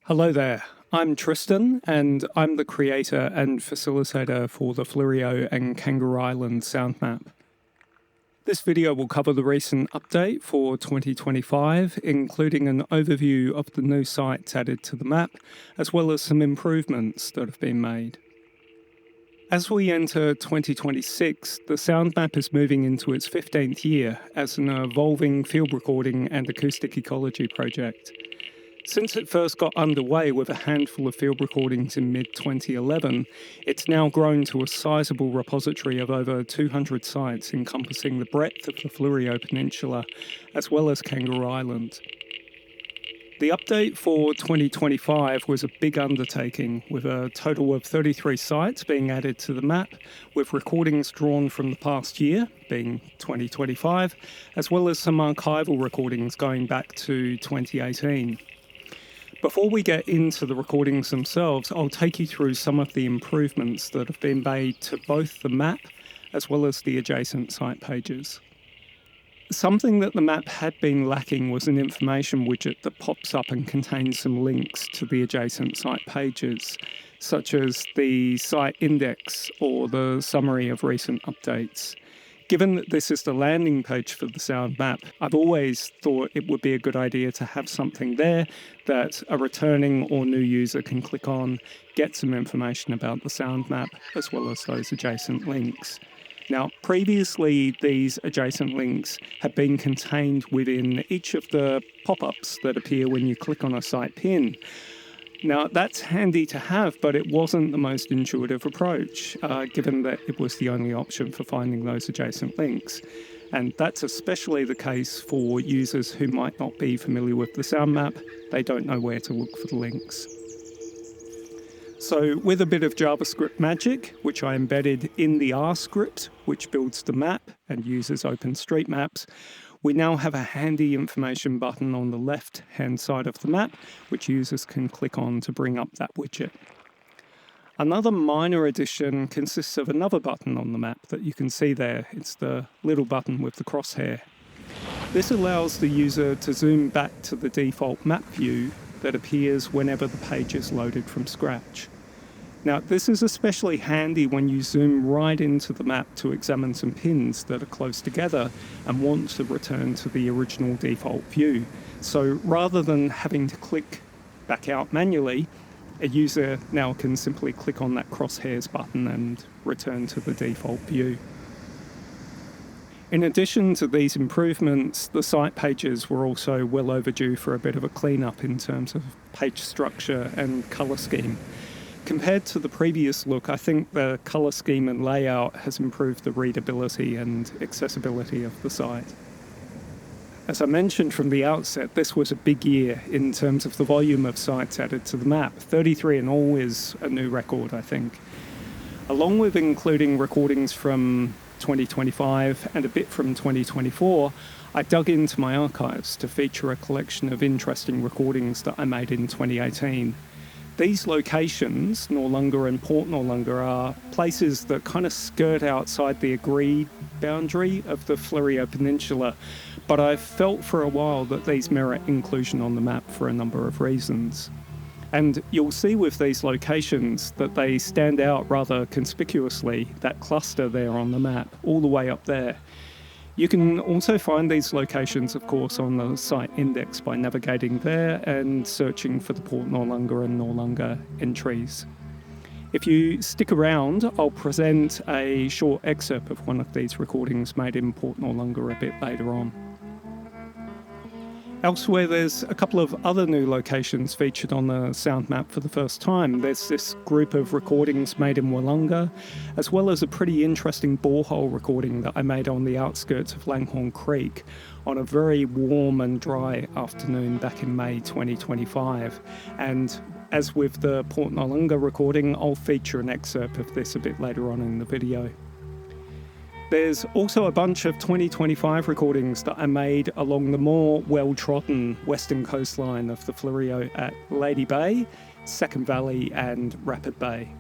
Hello there, I'm Tristan and I'm the creator and facilitator for the Fleurieu and Kangaroo Island Sound map. This video will cover the recent update for 2025, including an overview of the new sites added to the map, as well as some improvements that have been made. As we enter 2026, the sound map is moving into its 15th year as an evolving field recording and acoustic ecology project. Since it first got underway with a handful of field recordings in mid-2011, it's now grown to a sizable repository of over 200 sites encompassing the breadth of the Fleurieu Peninsula, as well as Kangaroo Island. The update for 2025 was a big undertaking, with a total of 33 sites being added to the map, with recordings drawn from the past year, being 2025, as well as some archival recordings going back to 2018. Before we get into the recordings themselves, I'll take you through some of the improvements that have been made to both the map as well as the adjacent site pages. Something that the map had been lacking was an information widget that pops up and contains some links to the adjacent site pages, such as the site index or the summary of recent updates. Given that this is the landing page for the sound map, I've always thought it would be a good idea to have something there that a returning or new user can click on, get some information about the sound map, as well as those adjacent links. Now, previously, these adjacent links have been contained within each of the pop-ups that appear when you click on a site pin. Now, that's handy to have, but it wasn't the most intuitive approach, given that it was the only option for finding those adjacent links. And that's especially the case for users who might not be familiar with the sound map. They don't know where to look for the links. So with a bit of JavaScript magic, which I embedded in the R script, which builds the map and uses OpenStreetMaps, we now have a handy information button on the left-hand side of the map, which users can click on to bring up that widget. Another minor addition consists of another button on the map that you can see there. It's the little button with the crosshair. This allows the user to zoom back to the default map view that appears whenever the page is loaded from scratch. Now, this is especially handy when you zoom right into the map to examine some pins that are close together and want to return to the original default view. So rather than having to click back out manually, a user now can simply click on that crosshairs button and return to the default view. In addition to these improvements, the site pages were also well overdue for a bit of a cleanup in terms of page structure and colour scheme. Compared to the previous look, I think the colour scheme and layout has improved the readability and accessibility of the site. As I mentioned from the outset, this was a big year in terms of the volume of sites added to the map. 33 in all is a new record, I think. Along with including recordings from 2025 and a bit from 2024, I dug into my archives to feature a collection of interesting recordings that I made in 2018. These locations, Noarlunga and Port Noarlunga, are places that kind of skirt outside the agreed boundary of the Fleurieu Peninsula, but I've felt for a while that these merit inclusion on the map for a number of reasons. And you'll see with these locations that they stand out rather conspicuously, that cluster there on the map, all the way up there. You can also find these locations, of course, on the site index by navigating there and searching for the Port Noarlunga and Noarlunga entries. If you stick around, I'll present a short excerpt of one of these recordings made in Port Noarlunga a bit later on. Elsewhere, there's a couple of other new locations featured on the sound map for the first time. There's this group of recordings made in Willunga, as well as a pretty interesting borehole recording that I made on the outskirts of Langhorne Creek on a very warm and dry afternoon back in May 2025. And as with the Port Noarlunga recording, I'll feature an excerpt of this a bit later on in the video. There's also a bunch of 2025 recordings that I made along the more well-trodden western coastline of the Fleurieu at Lady Bay, Second Valley and Rapid Bay.